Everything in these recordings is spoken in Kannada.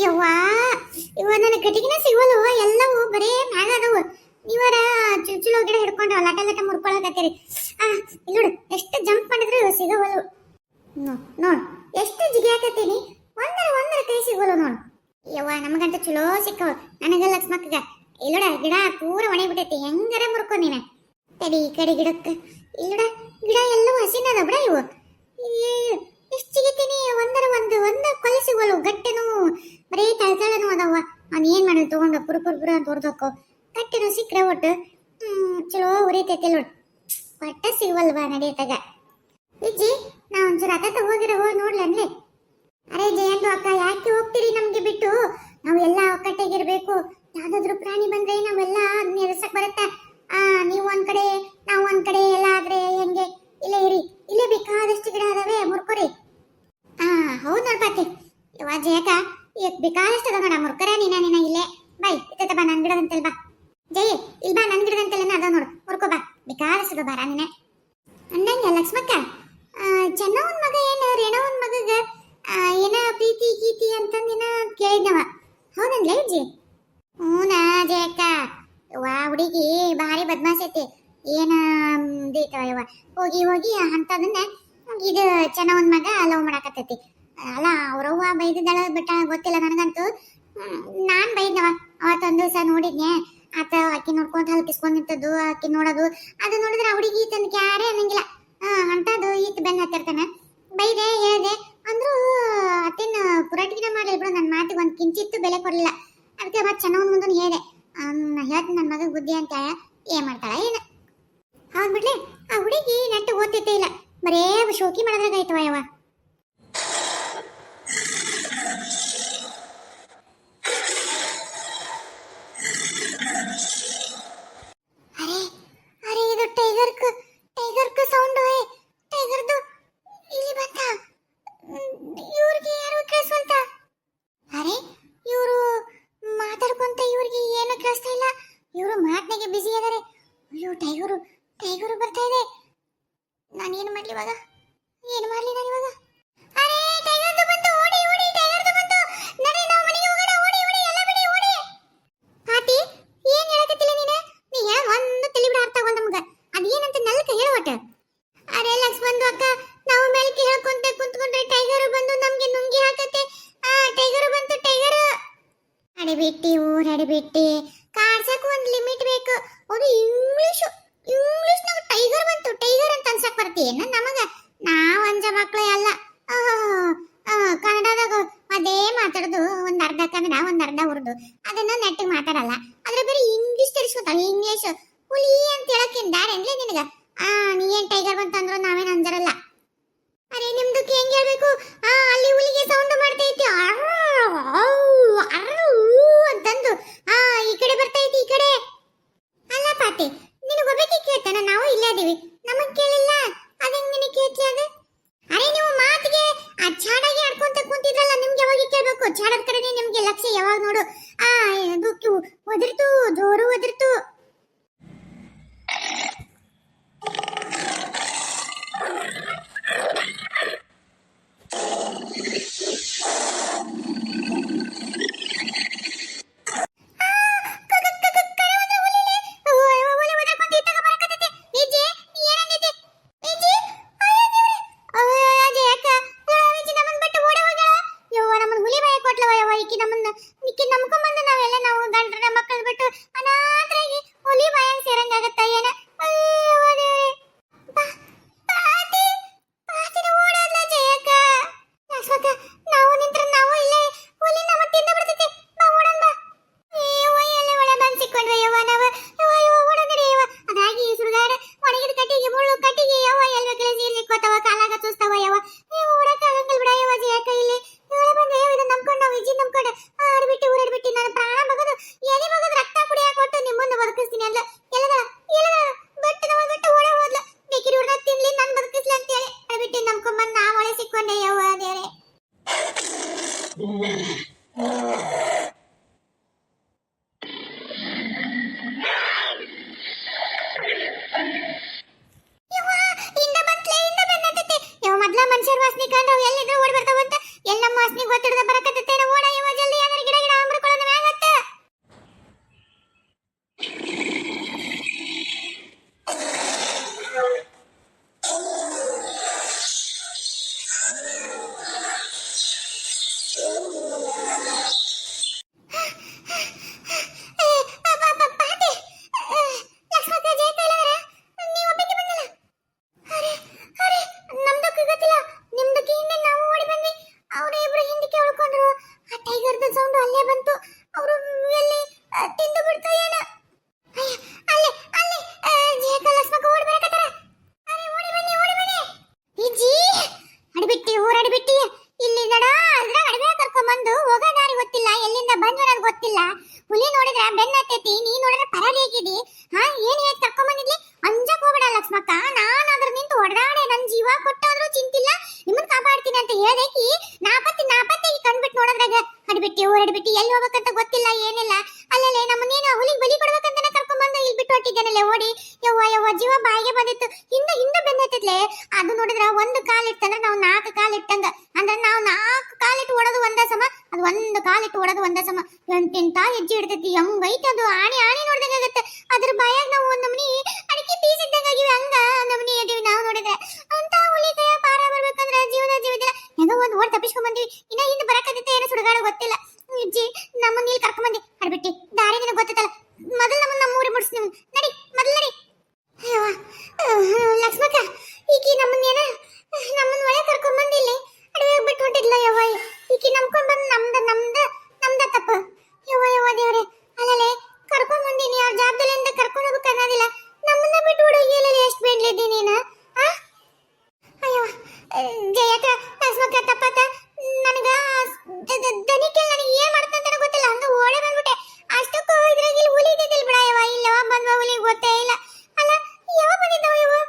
ಯವ್ವಾ ಇವ ನನ್ನ ಕಟಿಗಿನ ಸಿಗೋಲ್ವ ಎಲ್ಲವೂ ಬರೇ ಮ್ಯಾಗ ಅದಾವು. ಇವರ ಚುಚ್ಚುಳು ಗಿಡ ಹಿಡ್ಕೊಂಡು ಲಟ ಲಟ ಮುರ್ಕೊಳಕತ್ತೀರಿ. ಇಲ್ಲಿ ನೋಡು ಎಷ್ಟು ಜಂಪ್ ಮಾಡಿದ್ರು ಸಿಗವಲ್ಲು. ನೋಡ್ ಎಷ್ಟು ಜಿಗಿಯಾಕತ್ತೀನಿ, ಒಂದರ ಕೈ ಸಿಗೋಲ್ಲ ನೋಡು. ಯವ್ವ ನಮಗಂತ ಚಲೋ ಸಿಕ್ಕವ, ನನಗ ಲಕ್ಷ್ಮಕ್ಕಗ. ಇಲ್ಲೋಡ ಗಿಡ ಪೂರ ಒಣಗಿ ಬಿಟ್ಟೈತಿ, ಹೆಂಗಾರ ಮುರ್ಕೊ ನೀನ. ತಡಿ ಈ ಕಡೆ ಗಿಡಕ್ಕೆ. ಇಲ್ಲೋಡ ಗಿಡ ಎಲ್ಲವೂ ಹಸಿನದ ಬಿಡ ಇವು. ಎಷ್ಟು ಜಿಗಿತೀನಿ, ಒಂದ ಕೊಲೆ ಸಿಗೋಲ್ಲ. ಗಟ್ಟೆನು ಬರೀ ತಳತಳನು ಅದಾವ. ನಾನು ಏನ್ ಮಾಡೋದು ತಗೊಂಡು ಪುರ ಅಂತ ಹೊರದಕ್ಕೋ. ಗಟ್ಟೆನು ಸಿಕ್ಕರೆ ಒಟ್ಟು ಚಲೋ ಉರಿತೈತಿ ನೋಡು. ಒಟ್ಟ ಸಿಗವಲ್ವಾ ನಡೆಯತ್ತಾಗ. ವಿಜ್ಜಿ ನಾ ಒಂಚೂರು ಅತ್ತ ಹೋಗಿರ ಹೋಗಿ ನೋಡ್ಲನ್ಲಿ. ಅರೆ ಜಯಂತು ಅಕ್ಕ, ಯಾಕೆ ಹೋಗ್ತೀರಿ ನಮ್ಗೆ ಬಿಟ್ಟು? ನಾವು ಎಲ್ಲ ಒಕ್ಕಟ್ಟಿಗಿರ್ಬೇಕು. ಯಾವ್ದಾದ್ರು ಪ್ರಾಣಿ ಬಂದ್ರೆ ನಾವೆಲ್ಲ ನಿರಸಕ್ ಬರುತ್ತೆ. ನೀವು ಒಂದ್ ಕಡೆ ನಾವು ಒಂದ್ ಕಡೆ ಎಲ್ಲ ಆದ್ರೆ ಹೆಂಗೆ? ಇಲ್ಲೇ ಇರಿ, ಇಲ್ಲೇ ಬೇಕಾದಷ್ಟು ಗಿಡ ಅದಾವೆ, ಮುರ್ಕೊರಿ. ಹೌದ್ ನೋಡ್ಪಾತಿ. ಇವ ಜಯಕ ಬೇಕಾದಷ್ಟು ಅದ ನೋಡ, ಮುರ್ಕರ ನೀನ ಇಲ್ಲೇ ಬೈ. ಇತ್ತ ಬಾ ನನ್ ಗಿಡದಂತಲ್ ಬಾ ಜಯ, ಇಲ್ಲಿ ಬಾ ನನ್ ಗಿಡದಂತೆಲ್ಲ ಅದ ನೋಡು, ಮುರ್ಕೋ ಬಾ. ಬೇಕಾದಷ್ಟು ಬಾರ ನೀನೆ ಅಂದಂಗ. ಲಕ್ಷ್ಮಕ್ಕ ಚೆನ್ನವನ್ ಮಗ ಏನ ರೇಣವನ್ ಮಗಗ ಏನ ಪ್ರೀತಿ ಗೀತಿ ಅಂತಂದಿನ ಕೇಳಿದ್ನವ, ಹೌದನ್ಲೇ ಅಜ್ಜಿ? ಹೂನಾ ಜಯಕ್ಕ. ವಾ ಹುಡುಗಿ ಭಾರಿ ಬದ್ಮಾಸ್ ಐತಿ. ಏನ ದೇತವ ಹೋಗಿ ಅಂತದನ್ನ ಇದು ಚೆನ್ನವನ್ ಮಗ ಲವ್ ಮಾಡಕತ್ತೈತಿ. ಅಲ್ಲ ಅವ್ರವ್ವ ಬೈದಿದ್ದಾಳ ಬಿಟ್ಟ ಗೊತ್ತಿಲ್ಲ ನನಗಂತೂ. ನಾನ್ ಬೈದ್ನವ ಅವತ್ತೊಂದ್ ದಿವಸ ನೋಡಿದ್ನೆ. ಆತ ಅಕ್ಕಿ ನೋಡ್ಕೊಂತ ಹಲ್ಕಿಸ್ಕೊಂಡ್ ನಿಂತದ್ದು, ಅಕ್ಕಿ ನೋಡೋದು ಅದು ನೋಡಿದ್ರೆ ಹುಡುಗಿ ತಂದ್ ಕ್ಯಾರೇ ಅನ್ನಂಗಿಲ್ಲ. ಅಂತದು ಈತ್ ಬೆನ್ ಹತ್ತಿರ್ತಾನ. ಬೈದೆ ಹೇಳ್ದೆ ಅಂದ್ರೂ ಅತ್ತೇನ್ ಪುರಾಟಿಗಿನ ಮಾಡ್ಲಿ ಬಿಡು. ನನ್ನ ಮಾತಿಗೆ ಒಂದ್ ಕಿಂಚಿತ್ತು ಬೆಲೆ ಕೊಡ್ಲಿಲ್ಲ. ಅದಕ್ಕೆ ಮತ್ತೆ ಚೆನ್ನವನ್ ಮುಂದೆ ಹೇಳ್ದೆ, ಹೇಳ್ತೀನಿ ನನ್ನ ಮಗ ಬುದ್ಧಿ ಅಂತ. ಏನ್ ಮಾಡ್ತಾಳ ಏನ? ಹೌದ್ ಬಿಡ್ಲಿ, ಆ ಹುಡುಗಿ ನೆಟ್ಟು ಓದ್ತಿತ್ತೇ ಇಲ್ಲ, ಬರೇ ಶೋಕಿ ಮಾಡೋದ್ರಾಗೈತವ ಯವ. ಅರೆ ಅರೆ ಇದು ಟೈಗರ್ಕ್ ಸೌಂಡ್. ಟೈಗರ್ದು ಇಲ್ಲಿ ಬಂತ. ಇವ್ರಿಗೆ ಯಾರು ಕೇಳಿಸ್ವಂತ? ಅರೆ ಇವರು ಮಾತಾಡ್ಕೊಂತ ಇವ್ರಿಗೆ ಏನು ಕೇಳಿಸ್ತಾ ಇಲ್ಲ. ಇವರು ಮಾತನಾಗೆ ಬಿಸಿ ಅದಾರೆ. ಅಯ್ಯೋ ಟೈಗರು ಬರ್ತಾ ಇದೆ. ನಾನೇನು ಮಾಡ್ಲಿ ಇವಾಗ? ನಾನು ಇವಾಗ? ಅರೆ ಟೈಗರ್ದು ಬಂತು, ಓಡಿ ಟೈಗರ್ದು ಬಂತು. ನಡಿ ನಾವು ಮನೆಗೆ ಹೋಗೋಣ, ಓಡಿ ಎಲ್ಲ ಬಿಡಿ ಓಡಿ. ಪಾತಿ ಏನ್ ಹೇಳಕತ್ತಿಲ್ಲ ನೀ ಒಂದು ತಲೆ ಬಿಡ ಅರ್ಥ ಆಗಲ್ಲ ನಮ್ಗ. ಅದೇನಂತ ನಲ್ಕ ಹೇಳುವಟ. ಅರೆ ಲಕ್ಷ್ಮಣ್ ಅಕ್ಕ, ನಾವು ಮೇಲ್ಕೆ ಹೇಳ್ಕೊಂತ ಕುಂತ್ಕೊಂಡ್ರೆ ಟೈಗರ್ ಬಂದು ನಮ್ಗೆ ನುಂಗಿ ಹಾಕತ್ತೆ. ಟೈಗರ್ ಬಂತು. ಅಡಿಬಿಟ್ಟಿ ಕಾಡ್ಸಕ್ ಒಂದ್ ಲಿಮಿಟ್ ಬೇಕು. ಅದು ಇಂಗ್ಲಿಷ್ನಾಗ ಟೈಗರ್ ಬಂತು, ಟೈಗರ್ ಅಂತ ಅನ್ಸಕ್ ಬರ್ತೀಯೇನ ನಮಗ? ನಾವ್ ಅಂಜ ಮಕ್ಳು ಅಲ್ಲ. ಕನ್ನಡದಾಗ ಅದೇ ಮಾತಾಡೋದು, ಒಂದ್ ಅರ್ಧ ಕನ್ನಡ ಒಂದ್ ಅರ್ಧ ಉರ್ದು. ಅದನ್ನ ನೆಟ್ಟಿಗೆ ಮಾತಾಡಲ್ಲ. ಆದ್ರೆ ಬೇರೆ ಇಂಗ್ಲಿಷ್ ತಿಳಿಸ್ಕೊತಾಳ. ಇಂಗ್ಲಿಷ್ ಹುಲಿ ಅಂತ ಹೇಳಕ್ಕಿಂತ ದಾರೇನ್ಲೇ ನಿನಗ? ನೀ ಏನ್ ಟೈಗರ್ ಬಂತಂದ್ರು ನಾವೇನ್ ಅಂಜರಲ್ಲ. ಅರೆ ನಿಮ್ದಕ್ಕೆ ಹೆಂಗ್ ಹೇಳ್ಬೇಕು? ಅಲ್ಲಿ ಹುಲಿಗೆ ಸೌಂಡ್ ಮಾಡ್ತೈತಿ ಅಂತಂದು. ಈ ಕಡೆ ಬರ್ತೈತಿ, ಈ ಕಡೆ. ಅಲ್ಲ ಪಾತಿ, ನಿನಗೊಬ್ಬಕ್ಕೆ ಕೇಳ್ತಾನ? ನಾವು ಇಲ್ಲೇ ಅದೀವಿ, ನಮಗ್ ಕೇಳಿಲ್ಲ. ಅದಂಗ ನಿನಗೆ ಕೇಳ್ತಿ ಅದು? ಅರೆ ನೀವು ಮಾತಿಗೆ ಚಾಡಾಗಿ ಆಡ್ಕೊಂತ ಕುಂತಿದ್ರಲ್ಲ, ನಿಮ್ಗೆ ಯಾವಾಗ ಕೇಳ್ಬೇಕು? ಚಾಡದ ಕಡೆನೆ ನಿಮ್ಗೆ ಲಕ್ಷ್ಯ ಯಾವಾಗ ನೋಡು. ಅದು ಒದರ್ತು, ಜೋರು ಒದರ್ತು. ಪಾಟಿ ಲಕ್ಷ್ಮಕ್ಕ ಜಯ ಕೈಲಾರ ನೀವು ಒಬ್ಬಕ್ಕೆ ಬಂದಿಲ್ಲ. ಅರೆ ಅರೆ ನಮ್ದಕ್ಕೆ ಗೊತ್ತಿಲ್ಲ, ನಿಮ್ದಕ್ಕೆ ಹಿಂದೆ ನಾವು ಓಡಿ ಬಂದ್ವಿ. ಅವರು ಇಬ್ರು ಹಿಂದಕ್ಕೆ ಉಳ್ಕೊಂಡ್ರು. ಆ ಟೈಗರ್ದ ಸೌಂಡ್ ಅಲ್ಲೇ ಬಂತು. ಅವರು ಎಲ್ಲಿ ತಿಂದು ಬಿಡ್ತು ಏನ. ಅಲ್ಲೇ ಅಲ್ಲೇ ಜಯ ಲಕ್ಷ್ಮಕ್ಕ ಓಡಿ ಬರಕತ್ತಾರ. ಅರೆ ಓಡಿ ಬನ್ನಿ ಓಡಿ ಬನ್ನಿ. ಇಜ್ಜಿ ಅಡಿಬಿಟ್ಟಿ ಊರಡಿಬಿಟ್ಟಿ ಇಲ್ಲಿ ನಡ ಅದ್ರ ಅಡವೆ ಕರ್ಕೊಂಡ್ ಬಂದು ಹೋಗೋ ದಾರಿ ಗೊತ್ತಿಲ್ಲ, ಎಲ್ಲಿಂದ ಬಂದು ನನಗೆ ಗೊತ್ತಿಲ್ಲ. ಹುಲಿ ನೋಡಿದ್ರೆ ಬೆನ್ನತ್ತೈತಿ, ನೀ ನೋಡಿದ್ರೆ ಪರಾರಿ ಆಗಿದಿ. ಹಾ ಏನ್ ಹೇಳಿ ಕರ್ಕೊಂಡ್ ಬಂದಿದ್ಲಿ? ಅಂಜಕ್ ಹೋಗ್ಬೇಡ ಲಕ್ಷ್ಮಕ್ಕ, ನಾನ್ ಅದ್ರ ನಿಂತು ಹೊಡೆದಾಡೆ ನನ್ ಜೀವ ಕೊಟ್ಟಾದ್ರೂ ಚಿಂತಿಲ್ಲ, ನಿಮ್ಮನ್ ಕಾಪಾಡ್ತೀನಿ ಅಂತ ಹೇಳ್ದೇಕಿ ನಾಪತ್ತೆ ಕಣ್ಬಿಟ್ಟು ನೋಡಿದ್ರಾಗ ಅಡಿಬಿಟ್ಟಿ ಊರಡಿಬಿಟ್ಟಿ ಎಲ್ಲಿ ಹೋಗ್ಬೇಕಂತ ಗೊತ್ತಿಲ್ಲ ಏನಿಲ್ಲ. ಅಲ್ಲಲ್ಲೇ ನಮ್ಮನ್ನೇನು ಹುಲಿಗೆ ಬಲಿ ಕೊಡ್ಬೇಕಂತಾನೆ ಕರ್ಕೊಂಡ್ ಬಂದು ಇಲ್ಲಿ ಬಿಟ್ಟು ಹೊಟ್ಟಿದ್ದೇನಲ್ಲೇ ಓಡಿ. ಯವ್ವ ಜೀವ ಬಾಯಿಗೆ ಬಂದಿತ್ತು. ಹಿಂದೆ ಬೆನ್ನತ್ತಿದ್ಲೆ. ಅದು ನೋಡಿದ್ರ ಒಂದು ಕಾಲಿಟ್ಟಂದ್ರೆ ನಾವು 4 ಕಾಲಿಟ್ಟಂಗ. ಅಂದ್ರೆ ನಾವು 4 ಕಾಲಿಟ್ಟು ಓಡೋದು ಒಂದೇ ಸಮ, ಅದು ಒಂದು ಕಾಲಿಟ್ಟು ಓಡೋದು ಒಂದೇ ಸಮ. ಎಂತೆಂತ ಹೆಜ್ಜೆ ಇಡ್ತೈತಿ, ಹೆಂಗೈತೆ ಅದು. ಆಣಿ ನೋಡ್ದಂಗಾಗತ್ತೆ. ಅದ್ರ ಬಾಯಾಗ ನಾವು ಒಂದ್ ನಮ್ನಿ ಅಡಿಕೆ ಪೀಸ್ ಇದ್ದಂಗಾಗಿವೆ, ಹಂಗ ನಮ್ನಿ ಅದೀವಿ ನಾವು ನೋಡಿದ್ರೆ. ಅಂತ ಹುಲಿ ಕೈಯ ಪಾರ ಬರ್ಬೇಕಂದ್ರೆ ಜೀವದಿಲ್ಲ. ಹೆಂಗ ಒಂದ್ ಓಡ್ ತಪ್ಪಿಸ್ಕೊಂಡ್ ಬಂದಿವಿ. ಇನ್ನ ಹಿಂದೆ ಬರಕತ್ತೈತೆ ಏನೋ ಸುಡುಗಾಡ ಗೊತ್ತಿಲ್ಲ. ಅಜ್ಜಿ ನಮ್ಮನ್ನ ಇಲ್ಲಿ ಕರ್ಕೊಂಡ್ ಬಂದಿ ಅಡ್ಬಿಟ್ಟಿ. ದಾರಿ ನಿನಗೆ ಗೊತ್ತೈತಲ್ಲ, ಮೊದಲು ನಮ್ಮ ಊರಿಗೆ ಮುಡ್ಸಿ ನೀವು ನಡಿ, ಮೊದಲು ನಡಿ. ಲಕ್ಷ್ಮಕ್ಕ ಈಕಿ ನಮ್ಮನ್ನೇನ ಒಳಗೆ ಕರ್ಕೊಂಡ್ ಬಂದಿಲ್ಲಿ ಅಡವೆ ಬಿಟ್ಟು ಹೊಂಟಿದ್ಲ. ಯವ್ವ ಈಕಿ ನಂಬ್ಕೊಂಡ್ ಬಂದ್ ನಮ್ದ ತಪ್ಪು. ಯವ್ವ ದೇವ್ರೆ, ಅಲ್ಲಲೇ ಕರ್ಕೊಂಡ್ ಬಂದಿನಿ, ಅವ್ರ ಜಾಬದಲ್ಲಿಂದ ಕರ್ಕೊಂಡು ಹೋಗ್ಬೇಕು ಅನ್ನೋದಿಲ್ಲ. ನಮ್ಮನ್ನ ಬಿಟ್ಟು ಹುಡುಗಿಯಲ್ಲಿ ಎಷ್ಟು ಬೇಡ್ಲಿದ್ದಿ ನೀನು? ಅಯ್ಯೋ ಜಯಕ ಲಕ್ಷ್ಮಕ್ಕ ತಪ್ಪತ್ತ. ನನಗ ದನಿಕೆ ನನಗೆ ಏನ್ ಮಾಡ್ತಂತ ಗೊತ್ತಿಲ್ಲ, ಹಂಗ ಓಡೇ ಬಂದ್ಬಿಟ್ಟೆ. ಅಷ್ಟಕ್ಕೂ ಇದ್ರಾಗ ಇಲ್ಲಿ ಹುಲಿ ಇದ್ದಿದ್ದಿಲ್ಲ ಬಿಡ. ಯವ್ವ ಇಲ್ಲವ ಬಂದ್ವ ಹುಲಿ ಗೊತ್ತೇ ಇಲ್ಲ. ಅಲ್ಲ ಯಾವ ಬಂದಿದ್ದವ ಇವು?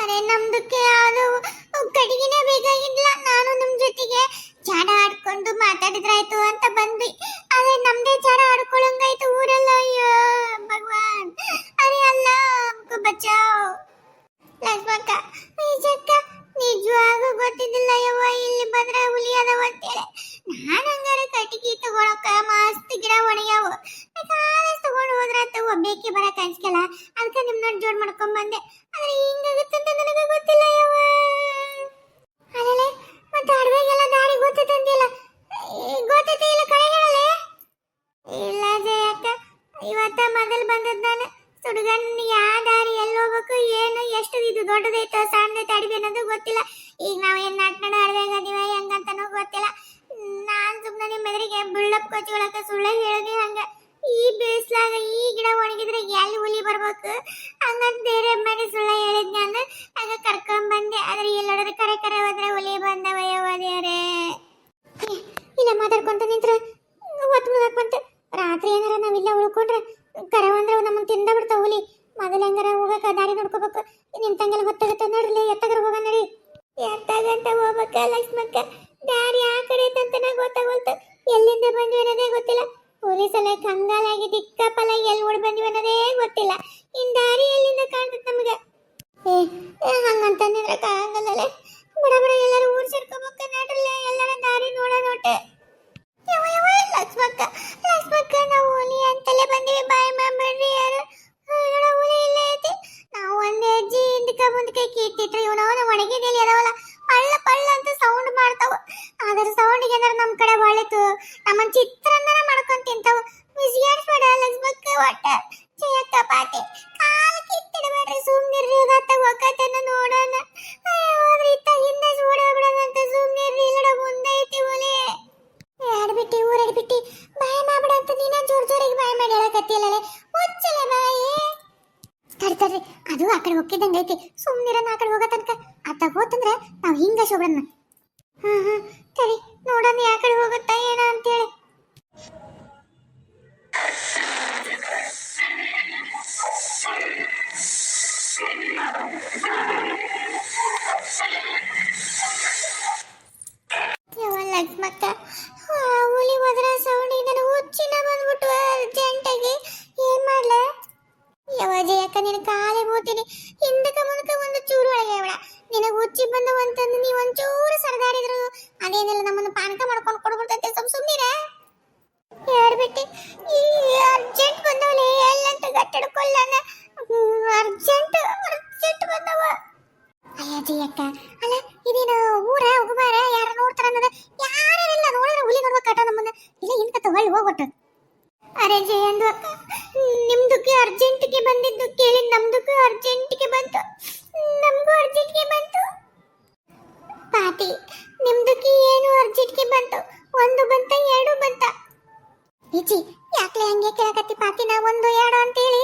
ಅರೆ ನಮ್ದಕ್ಕೆ ಅದು ಕಡಿಗೆನೇ ಬೇಕಾಗಿಲ್ಲ. ನಾನು ನಿಮ್ ಜೊತೆಗೆ ಜಾಡ ಆಡ್ಕೊಂಡು ಮಾತಾಡಿದ್ರಾಯ್ತು ಅಂತ ಬಂದ್ವಿ. ಅದೇ ನಮ್ದೇ ಜಾಡ ಆಡ್ಕೊಳ್ಳಂಗಾಯ್ತು ಊರೆಲ್ಲ. ಅಯ್ಯೋ ಭಗವಾನ್, ಅರೆ ಅಲ್ಲ ಬಚಾವ್. ಲಕ್ಷ್ಮಕ್ಕ ನಿಜಕ್ಕ ನಿಜವಾಗೂ ಗೊತ್ತಿದ್ದಿಲ್ಲ ಯವ್ವ ಇಲ್ಲಿ ಬಂದ್ರೆ ಹುಲಿ ಅದಾವ ಅಂತೇಳಿ. ನಾನು ಹಂಗಾರೆ ಕಟ್ಟಿಗೆ ತಗೊಳಕ ಮಸ್ತ್ ಗಿಡ ಒಣಗ್ಯಾವು, ಕಾಲೇಜ್ ತಗೊಂಡು ಹೋದ್ರಾತ ಒಬ್ಬೇಕಿ ಬರಕ್ ಅನ್ಸ್ಕಲ್ಲ. ಅದಕ್ಕೆ ನಿಮ್ನ ಜೋಡ್ ಮಾಡ್ಕೊಂಡ್ ಬಂದೆ. ಆದ್ರೆ ಹಿಂಗಾಗುತ್ತಂತ ನನಗೆ ಗೊತ್ತಿಲ್ಲ ಯವ್ವ. ಅಲ್ಲೇ ಮತ್ತೆ ಅಡವೆಗೆಲ್ಲ ದಾರಿ ಗೊತ್ತೈತಂತಿಲ್ಲ, ಗೊತ್ತೈತಿ ಇಲ್ಲ ಕರೆ ಹೇಳಲೆ? ಇಲ್ಲ ಜಯಕ್ಕ, ಇವತ್ತ ಮೊದಲು ಬಂದದ್ ನಾನು. ಸುಡುಗನ್ ಯಾವ ದಾರಿ ಎಲ್ಲಿ ಹೋಗ್ಬೇಕು ಏನು ಎಷ್ಟು ಇದು ದೊಡ್ಡದೈತೋ ಸಣ್ಣದೈತೆ ಅಡವಿ ಅನ್ನೋದು ಗೊತ್ತಿಲ್ಲ. ಈಗ ನಾವು ಏನ್ ನಡ್ ಅಡವೆಗ ಅದೀವ ಹೆಂಗಂತನೂ ಗೊತ್ತಿಲ್ಲ. ನಾನ್ ಸುಮ್ಮನೆ ನಿಮ್ಮ ಎದುರಿಗೆ ಬಿಲ್ಡಪ್ ಕೊಚ್ಕೊಳಕ ಸುಳ್ಳು ಹೇಳಿದ್ವಿ. ಹಂಗ ಈ ಬೇಸ್ಲಾಗ ಈ ಗಿಡ ಒಣಗಿದ್ರೆ ಎಲ್ಲಿ ಹುಲಿ ಬರ್ಬೇಕು ಹಂಗಂತ ಬೇರೆ ಮೇಲೆ ಸುಳ್ಳು ಹೇಳಿದ್ ನಾನು. ಆಗ ಕರ್ಕೊಂಡ್ ಬಂದೆ. ಆದ್ರೆ ಎಲ್ಲೋಡ್ರೆ ಕರೆ ಹೋದ್ರೆ ಹುಲಿ ಬಂದವ ದೇವ್ರೆ. ಇಲ್ಲ ಮಾತಾಡ್ಕೊಂತ ನಿಂತ್ರ ಹೊತ್ತು ಮುಳಕ್ ಬಂತು. ರಾತ್ರಿ ಏನಾರ ನಾವಿಲ್ಲ ಉಳ್ಕೊಂಡ್ರೆ ಕರವಂದ್ರೆ ನಮ್ಮನ್ನ ತಿಂದ ಬಿಡ್ತಾವ ಹುಲಿ. ಮೊದಲ ಹೆಂಗಾರ ಹೋಗಕ ದಾರಿ ನೋಡ್ಕೋಬೇಕು. ನಿಂತಂಗೆಲ್ಲ ಹೊತ್ತಾಗತ್ತ ನಡ್ರಿ, ಎತ್ತಗರ ಹೋಗ ನಡಿ. ಎತ್ತಾಗಂತ ಹೋಗ್ಬೇಕ ಲಕ್ಷ್ಮಕ್ಕ, ದಾರಿ ಆ ಕಡೆ ಅಂತನ ಗೊತ್ತಾಗೋಲ್ತು. ಎಲ್ಲಿಂದ ಬಂದ್ವಿ ಅನ್ನೋದೇ ಗೊತ್ತಿಲ್ಲ. ಪೊಲೀಸಲ್ಲ ಕಂಗಾಲಾಗಿ ದಿಕ್ಕಪ್ಪಲ ಎಲ್ಲಿ ಓಡ್ ಬಂದ್ವಿ ಅನ್ನೋದೇ ಗೊತ್ತಿಲ್ಲ. ಇನ್ ದಾರಿ ಎಲ್ಲಿಂದ ಕಾಣ್ತದ ನಮ್ಗೆ? ಹಂಗಂತಂದಿದ್ರೆ ಕಾಗಲ್ಲೇ. ಬಡ ಎಲ್ಲರೂ ಊರ್ ಸೇರ್ಕೋಬೇಕ ನಡ್ರಲ್ಲೇ, ಎಲ್ಲರ ದಾರಿ ನೋಟೆ. ಲಕ್ಷ್ಮಕ್ಕ ನಾವು ಹುಲಿ ಅಂತಲೇ ಬಂದಿವಿ. ಬಾಯ್ ತಡ್ರಿ ಅದು ಆ ಕಡೆ ಹೋಗಿದ್ದಂಗ ಐತಿ ಸುಮ್ಮನಿರನ್ನ ಆ ಕಡೆ ಹೋಗೋ ತನಕ ಅತ್ತಾಗ ಹೋತಂದ್ರೆ ನಾವು ಹಿಂಗ ಶೋಭನ್ನ ಹಾ ಸರಿ ನೋಡೋಣ ಯಾ ಕಡೆ ಹೋಗುತ್ತಾ ಏನ ಅಂತೇಳಿ ಲಕ್ಷ್ಮಕ್ಕ ಹುಲಿ ಹೋದ್ರ ಸೌಂಡ್ ಇದನ್ನ ಹುಚ್ಚಿನ ಬಂದ್ಬಿಟ್ಟು ಅರ್ಜೆಂಟಾಗಿ ಏನ್ ಮಾಡ್ಲ ಯಾವಾಜಿ ಯಾಕ ನಿನ್ನ ಕಾಲೇ ಬೋತೀನಿ ಹಿಂದಕ ಮುಂದಕ ಒಂದು ಚೂರು ಒಳಗೆ ಅವಳ ನಿನಗೆ ಹುಚ್ಚಿ ಬಂದವ ಅಂತಂದು ನೀ ಒಂಚೂರು ಸರದಾಡಿದ್ರು ಅದೇನಿಲ್ಲ ನಮ್ಮನ್ನು ಪಾನಕ ಮಾಡ್ಕೊಂಡು ಕೊಡ್ಬಿಡ್ತೈತೆ ಸುಮ್ಮನಿರ ಹೇಳ್ಬಿಟ್ಟು ಈ ಅರ್ಜೆಂಟ್ ಬಂದವಳೆ ಎಲ್ಲಂತ ಗಟ್ಟಿಡ್ಕೊಳ್ಳನ ಅರ್ಜೆಂಟ್ ಬಂದವ ಅಯ್ಯಜಿ ಅಕ್ಕ ಅಲ್ಲ ಇದೇನು ಊರ ಉಗುಮಾರ ಯಾರು ನೋಡ್ತಾರ ಅನ್ನೋದ ಯಾರಿಲ್ಲ ನೋಡಿದ್ರೆ ಹುಲಿ ನೋಡ್ಬೇಕು ಕಟ್ಟ ನಮ್ಮನ್ನ ಇಲ್ಲ ಹಿಂದಕ ಹೊಳ್ಳಿ ಹೋಗ್ಬಿಟ್ಟು ಅರೆ ಜಯಂದು ಅಕ್ಕ ನಿಮ್ದಕ್ಕೆ ಅರ್ಜೆಂಟ್ಗೆ ಬಂದಿದ್ದು ಕೇಳಿ ನಮ್ದಕ್ಕೂ ಅರ್ಜೆಂಟ್ಗೆ ಬಂತು ನಮಗೂ ಅರ್ಜೆಂಟ್ಗೆ ಬಂತು ಪಾಟಿ ನಿಮ್ದಕ್ಕೆ ಏನು ಅರ್ಜೆಂಟ್ಗೆ ಬಂತು ಒಂದು ಬಂತ ಎರಡು ಬಂತ ಈಚಿ ಯಾಕ್ಲೆ ಹಂಗೆ ಕೇಳಕತ್ತಿ ಪಾಟಿನ ಒಂದು ಎರಡು ಅಂತೇಳಿ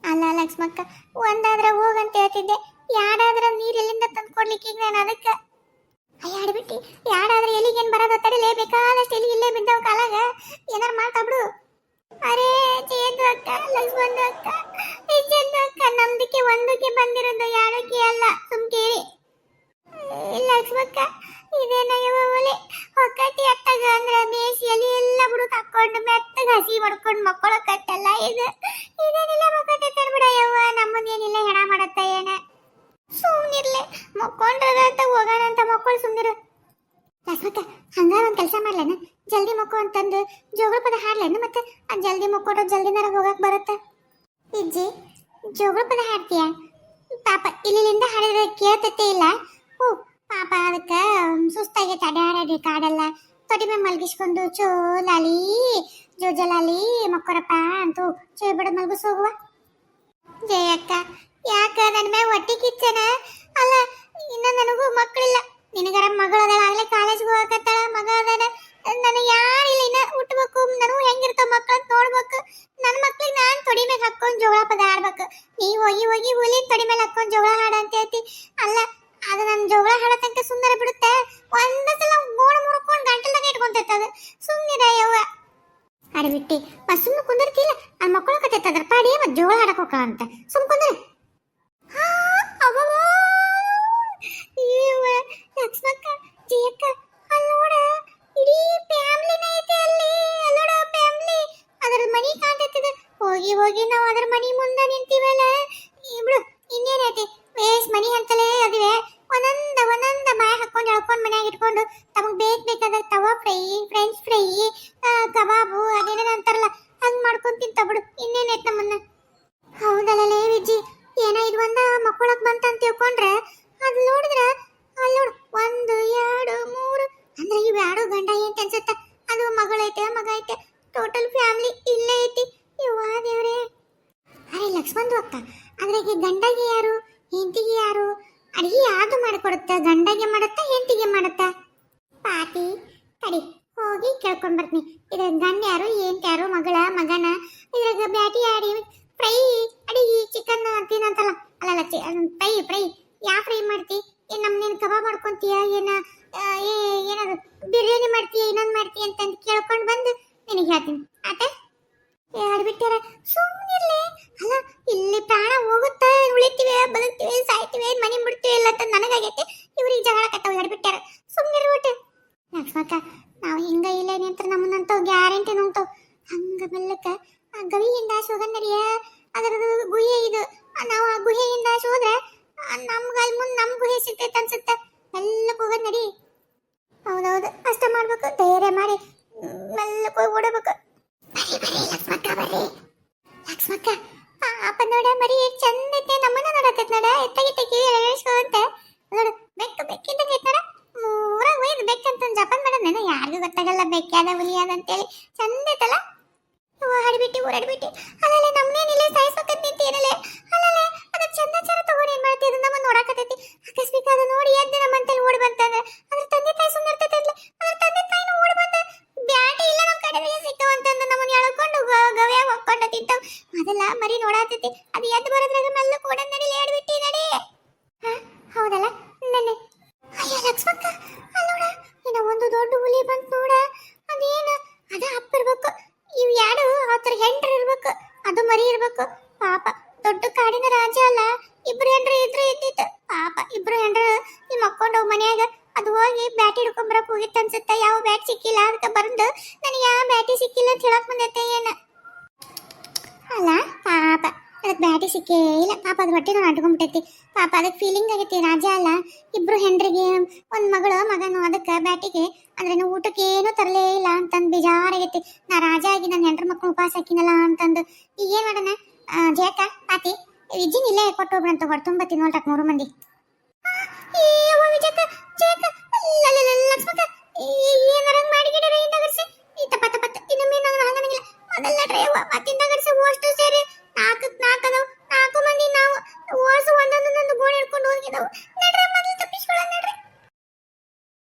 ಅಲ್ಲ ಲಕ್ಷ್ಮಕ್ಕ ಒಂದಾದ್ರ ಹೋಗಂತ ಹೇಳ್ತಿದ್ದೆ ಯಾರಾದ್ರ ನೀರ್ ಎಲ್ಲಿಂದ ತಂದು ಕೊಡ್ಲಿಕ್ಕೆ ಈಗ ನಾನು ಅದಕ್ಕೆ ಅಯ್ಯಾಡ್ಬಿಟ್ಟು ಯಾರಾದ್ರೆ ಎಲಿಗೇನು ಬರೋದು ತಡಿಲೇ ಬೇಕಾದಷ್ಟು ಎಲಿ ಇಲ್ಲೇ ಬಿದ್ದವ ಕಾಲಾಗ ಏನಾರು ಮಾಡ್ತಾ ಬಿಡು ಅರೇ ಜೇದು ಅಕ್ಕ ಲಕ್ಷ್ಮಣ ಅಕ್ಕ ಜೇದು ಅಕ್ಕ ನಮ್ದಕ್ಕೆ ಒಂದಕ್ಕೆ ಬಂದಿರೋದು ಎರಡಕ್ಕೆ ಅಲ್ಲ ಸುಮ್ಕೇರಿ ಲಕ್ಷ್ಮಕ್ಕ ಇದೇನ ಒಲೆ ಹೊಕ್ಕತಿ ಅತ್ತಾಗ ಅಂದ್ರೆ ಬೇಸಿ ಎಲಿ ಎಲ್ಲ ಬಿಡು ತಕ್ಕೊಂಡು ಮೆತ್ತಗ ಹಸಿ ಮಾಡ್ಕೊಂಡು ಮಕ್ಕಳಕ್ಕತ್ತಲ್ಲ ಇದೇನಿಲ್ಲ ಮಕ್ಕತ್ತೆ ತರ್ಬಿಡ ಯವ್ವ ನಮ್ಮದೇನಿಲ್ಲ ಹೆಣ ಮಾಡತ್ತ ಏನ ಸುಮ್ನಿರ್ಲೆ ಮಕ್ಕೊಂಡ್ರದ ಹೋಗೋಣ ಅಂತ ಮಕ್ಕಳು ಸುಮ್ನಿರು ಲಕ್ಷ್ಮಕ್ಕ ಹಂಗಾರ ಒಂದ್ ಕೆಲಸ ಮಾಡ್ಲೇನ ಜಲ್ದಿ ಮಕ್ಕೋ ಅಂತಂದು ಜೋಗಳ ಪದ ಹಾಡ್ಲೇನು ಮತ್ತೆ ಆ ಜಲ್ದಿ ಮಕ್ಕೊಟ್ಟು ಜಲ್ದಿನಾರ ಹೋಗಕ್ ಬರುತ್ತ ಇಜ್ಜಿ ಜೋಗಳ ಪದ ಹಾಡ್ತೀಯ ಪಾಪ ಇಲ್ಲಿಂದ ಹಾಡಿದ್ರೆ ಕೇಳ್ತೈತೆ ಇಲ್ಲ ಓ ಪಾಪ ಅದಕ್ಕ ಸುಸ್ತಾಗೈತೆ ಅಡ್ಯಾಡಿ ಕಾಡಲ್ಲ ತೊಡಿ ಮೇಲೆ ಮಲ್ಗಿಸ್ಕೊಂಡು ಚೋಲಾಲಿ ಜೋಜಲಾಲಿ ಮಕ್ಕೊರಪ್ಪ ಅಂತೂ ಚೋ ಬಿಡ ಮಲ್ಗಿಸ್ ಹೋಗುವ ಜಯಕ್ಕ ಯಾಕ ನನ್ನ ಮೇಲೆ ಹೊಟ್ಟಿ ಕಿಚ್ಚನ ಅಲ್ಲ ಇನ್ನ ನನಗೂ ಮಕ್ಕಳಿಲ್ಲ ನಿನಗರ ಮಗಳದಾಳ ಆಗ್ಲೇ ಕಾಲೇಜ್ಗೆ ಹೋಗಕತ್ತಾಳ ಮಗ ಅದಾನ ನನಗೆ ಯಾರಿಲ್ಲ ಇನ್ನ ಹುಟ್ಟಬೇಕು ನನಗೂ ಹೆಂಗಿರ್ತಾವ ಮಕ್ಕಳು ಅಂತ ನೋಡ್ಬೇಕು ನನ್ನ ಮಕ್ಳಿಗೆ ನಾನು ತೊಡಿ ಮೇಲೆ ಹಾಕೊಂಡು ಜೋಳ ಪದ ಆಡ್ಬೇಕು ನೀ ಹೋಗಿ ಹೋಗಿ ಹುಲಿ ತೊಡಿ ಮೇಲೆ ಹಾಕೊಂಡು ಜೋಳ ಹಾಡ ಅಂತ ಹೇಳ್ತಿ ಅಲ್ಲ ಅದು ನನ್ನ ಜೋಳ ಹಾಡೋ ತನಕ ಸುಂದರ ಬಿಡುತ್ತೆ ಒಂದ ಸಲ ಗೋಣ ಮುರ್ಕೊಂಡು ಗಂಟಲ್ದಾಗ ಇಟ್ಕೊಂತೈತೆ ಅದು ಸುಮ್ಮನಿರ ಯವ್ವ ಅಡಬಿಟ್ಟಿ ಸುಮ್ಮನೆ ಕುಂದಿರ್ತಿಲ್ಲ ಆ ಮಕ್ಕಳು ಕತ್ತೈತದ್ರ ಪಾಡಿ ಮತ್ತೆ ಜೋಳ ಹಾಡಕ್ ಹೋಗ ಅಂತ ಸುಮ್ ಕುಂದ್ರ ಲಕ್ಷ್ಮಕ್ಕ ಜಯಕ್ಕ ಅಲ್ಲೋಡ ಇಡೀ ಫ್ಯಾಮಿಲಿನ ಐತೆ ಅಲ್ಲಿ ಅಲ್ಲೋಡ ಫ್ಯಾಮಿಲಿ ಅದರ ಮನಿ ಕಾಣ್ತೈತದ ಹೋಗಿ ಹೋಗಿ ನಾವು ಅದರ ಮನಿ ಮುಂದೆ ನಿಂತೀವಲ್ಲ ಬಿಡು ಇನ್ನೇನೈತಿ ವೇಸ್ ಮನಿ ಅಂತಲೇ ಅದಿವೆ ಒಂದೊಂದ ಮಾಯ ಹಾಕೊಂಡು ಎಳ್ಕೊಂಡು ಮನ್ಯಾಗ ಇಟ್ಕೊಂಡು ತಮಗೆ ಬೇಕಾದ ತವಾ ಫ್ರೈ ಫ್ರೆಂಚ್ ಫ್ರೈ ಕಬಾಬು ಅದೇನೇನು ಅಂತಾರಲ್ಲ ಹಂಗೆ ಮಾಡ್ಕೊಂಡು ತಿಂತ ಬಿಡು ಇನ್ನೇನೈತೆ ನಮ್ಮನ್ನ ಹೌದಲ್ಲೇ ವಿಜ್ಜಿ ಏನೋ ಇದು ಒಂದ ಮಕ್ಕಳಕ್ ಬಂತಂತ ತಿಳ್ಕೊಂಡ್ರೆ ಅದು ನೋಡಿದ್ರೆ ಅಲ್ಲಿ ನೋಡು 1 2 3 ಅಂದ್ರೆ ಇವು ಎರಡು ಗಂಡ ಏಂತ ಅನ್ಸುತ್ತ ಅದು ಮಗಳೈತೆ ಮಗ ಐತೆ ಟೋಟಲ್ ಫ್ಯಾಮಿಲಿ ಇಲ್ಲೇ ಐತಿ ಯವ್ವಾ ದೇವ್ರೆ ಅರೆ ಲಕ್ಷ್ಮಣ್ ಅಕ್ಕ ಅದ್ರಾಗೆ ಗಂಡಗೆ ಯಾರು ಹೆಂಡತಿಗೆ ಯಾರು ಅಡಿಗೆ ಯಾವುದು ಮಾಡಿಕೊಡುತ್ತ ಗಂಡಗೆ ಮಾಡುತ್ತಾ ಹೆಂಡತಿಗೆ ಮಾಡುತ್ತಾ ಪಾಟಿ ತಡಿ ಹೋಗಿ ಕೇಳ್ಕೊಂಡ್ ಬರ್ತೀನಿ ಇದ್ರಾಗ ಗಂಡ ಯಾರು ಹೆಂಡತಿ ಯಾರು ಮಗನ ಇದ್ರಾಗ ಬ್ಯಾಟಿ ಆಡಿ ಫ್ರೈ ಅಡಿಗೆ ಚಿಕನ್ ಅಂತೀನಂತಲ್ಲ ಅಲ್ಲಲ್ಲ ಫ್ರೈ ಯಾವ ಫ್ರೈ ಮಾಡ್ತಿ ಏನ್ ನಮ್ನೇನು ಕಬಾಬ್ ಮಾಡ್ಕೊಂತೀಯ ಏನದು ಬಿರಿಯಾನಿ ಮಾಡ್ತೀಯ ಇನ್ನೊಂದು ಮಾಡ್ತೀಯ ಅಂತಂದು ಕೇಳ್ಕೊಂಡು ಬಂದು ನಿನಗೆ ಹೇಳ್ತೀನಿ ಆತ ಹೇಳ್ಬಿಟ್ಟಾರ ಸುಮ್ಮನಿರ್ಲಿ ಅಲ್ಲ ಇಲ್ಲಿ ಪ್ರಾಣ ಹೋಗುತ್ತಾ ಉಳಿತೀವಿ ಬದುಕ್ತೀವಿ ಸಾಯ್ತೀವಿ ಮನೆ ಬಿಡ್ತೀವಿ ಇಲ್ಲ ಅಂತ ನನಗಾಗೈತೆ ಇವ್ರಿಗೆ ಜಗಳ ಕಟ್ಟವು ಹೇಳ್ಬಿಟ್ಟಾರ ಸುಮ್ಮನಿರ್ಬಿಟ್ಟು ಲಕ್ಷ್ಮಕ್ಕ ನಾವು ಹಿಂಗ ಇಲ್ಲ ನಿಂತ್ರ ನಮ್ಮನ್ನಂತವ್ ಗ್ಯಾರಂಟಿ ನುಂಗ್ತಾವ್ ಹಂಗ ಮೆಲ್ಲಕ್ಕ ಆ ಗವಿಯಿಂದ ಶೋಗಂದರಿಯ ಅದರ ಗುಹೆ ಇದು ನಾವು ಆ ಗುಹೆಯಿಂದ ಹೋದ್ರೆ ನಮ್ಗೆ ಅಲ್ಲಿ ಮುಂದೆ ನಮ್ಮ ಗುಹೆ ಸಿಗ್ತೈತೆ ಅನ್ಸುತ್ತೆ ಮೆಲ್ಲಕ್ಕೆ ಹೋಗೋದು ನಡಿ ಹೌದೌದು ಅಷ್ಟ ಮಾಡ್ಬೇಕು ಧೈರ್ಯ ಮಾಡಿ ಮೆಲ್ಲಕ್ಕೆ ಹೋಗಿ ಓಡಬೇಕು ಲಕ್ಷ್ಮಕ್ಕ ಪಾಪ ನೋಡ ಮರಿ ಚಂದ ಐತೆ ನಮ್ಮನ್ನ ನೋಡತ್ತೈತೆ ನೋಡ ಎತ್ತಾಗಿ ಎಳೆಸ್ಕೊಂತ ನೋಡು ಬೆಕ್ಕಿದ್ದಂಗೆ ಐತೆ ನೋಡ ಮೂರಾಗ ಒಯ್ದು ಬೆಕ್ಕಂತ ಜಪಾನ್ ಮಾಡೋದೇನೋ ಯಾರಿಗೂ ಗೊತ್ತಾಗಲ್ಲ ಬೆಕ್ಕಾದ ಹುಲಿಯಾದ ಅಂತೇಳಿ ಚಂದ ಐತಲ್ಲ ಹಾಡ್ಬಿಟ್ಟು ಓಡಾಡ್ಬಿಟ್ಟು ಅಲ್ಲೇ ನಮ್ನೇನಿಲ್ಲ ಸಾಯಿಸ್ಬೇಕಂತ ನಿಂತೇನಲ್ಲೇ ಅಲ್ಲೇ ಅದ ಚಂದ ತಗೊಂಡು ಏನ್ ಮಾಡ್ತಿ ಅದನ್ನ ನಮ್ಮ ನೋಡಾಕತೈತಿ ಅಕಸ್ಮಿಕ ಅದು ನೋಡಿ ಎದ್ದು ನಮ್ಮಂತಲ್ಲಿ ಓಡಿ ಬಂತಂದ್ರೆ ಅದ್ರ ತಂದೆ ತಾಯಿ ಸುಮ್ಮನೆ ಇರ್ತೈತಲ್ಲ ಅದ್ರ ತಂದೆ ತಾಯಿನೂ ಓಡಿ ಬಂದ ಬ್ಯಾಟಿ ಇಲ್ಲ ನಮ್ಮ ಕಡೆ ಸಿಕ್ಕವಂತಂದು ನಮ್ಮನ್ನ ಎಳ್ಕೊಂಡು ಗವ್ಯಾಗ ಹೊಕ್ಕೊಂಡು ತಿಂತಾವ್ ಅದೆಲ್ಲ ಮರಿ ನೋಡ ಬರಾತೈತಿ ಅದು ಎದ್ದು ಬರೋದ್ರಾಗ ಮಲ್ಲ ಕೂಡ ನಡಿ ಲೇಡ್ ಬಿಟ್ಟಿ ನಡಿ ಹಾ ಹೌದಲ್ಲ ನನ್ನೆ ಅಯ್ಯ ಲಕ್ಷ್ಮಕ್ಕ ಅಲ್ಲೋಡ ಇನ್ನ ಒಂದು ದೊಡ್ಡ ಹುಲಿ ಬಂತು ನೋಡ ಅದೇನು ಅದ ಅಪ್ಪ ಇರ್ಬೇಕು ಇವ್ ಯಾರು ಆತರ ಹೆಂಡ್ರ ಇರ್ಬೇಕು ಅದು ಮರಿ ಇರ್ಬೇಕು ಪಾಪ ದೊಡ್ಡ ಕಾಡಿನ ರಾಜ ಅಲ್ಲ ಇಬ್ರು ಹೆಂಡ್ರ ಇದ್ರು ಇದ್ದಿತ್ತು ಪಾಪ ಇಬ್ರು ಹೆಂಡ್ರ ಈ ಮಕ್ಕೊಂಡು ಮನ್ಯಾಗ ಅದು ಹೋಗಿ ಬ್ಯಾಟಿ ಹಿಡ್ಕೊಂಬರಕ್ ಹೋಗಿತ್ತು ಅನ್ಸುತ್ತೆ ಯಾವ ಬ್ಯಾಟ್ ಸಿಕ್ಕಿಲ್ಲ ಅದಕ್ಕೆ ಬಂದು ನನಗೆ ಯಾವ ಬ್ಯಾಟಿ ಸಿಕ್ಕಿಲ್ಲ ಅಂತ ಹೇಳಕ್ ಬಂದೈತೆ ಏನ ಅಲ್ಲ ಪಾಪ ಅದಕ್ಕೆ ಬ್ಯಾಟಿ ಸಿಕ್ಕೇ ಇಲ್ಲ ಪಾಪ ಅದು ಹೊಟ್ಟೆನೂ ಅಂಟ್ಕೊಂಡ್ಬಿಟ್ಟೈತಿ ಪಾಪ ಅದಕ್ಕೆ ಫೀಲಿಂಗ್ ಆಗೈತಿ ರಾಜ ಅಲ್ಲ ಇಬ್ರು ಹೆಂಡ್ರಿಗೆ ಒಂದು ಮಗನು ಅದಕ್ಕೆ ಬ್ಯಾಟಿಗೆ ಅಂದ್ರೆ ಊಟಕ್ಕೆ ಏನೂ ತರಲೇ ಇಲ್ಲ ಅಂತಂದು ಬೇಜಾರಾಗೈತಿ ನಾ ರಾಜ ಆಗಿ ನನ್ನ ಹೆಂಡ್ರ ಮಕ್ಕಳು ಉಪವಾಸ ಹಾಕಿನಲ್ಲ ಅಂತಂದು ಈಗ ಏನು ಮಾಡೋಣ ಜೇಕ ಪಾತಿ ವಿಜಿನ್ ಇಲ್ಲೇ ಕೊಟ್ಟು ಹೋಗ್ಬಿಡಂತ ಹೊರತುಂಬ ತಿನ್ನೋಲ್ಟಕ್ 3 ಮಂದಿ ಏನಾರ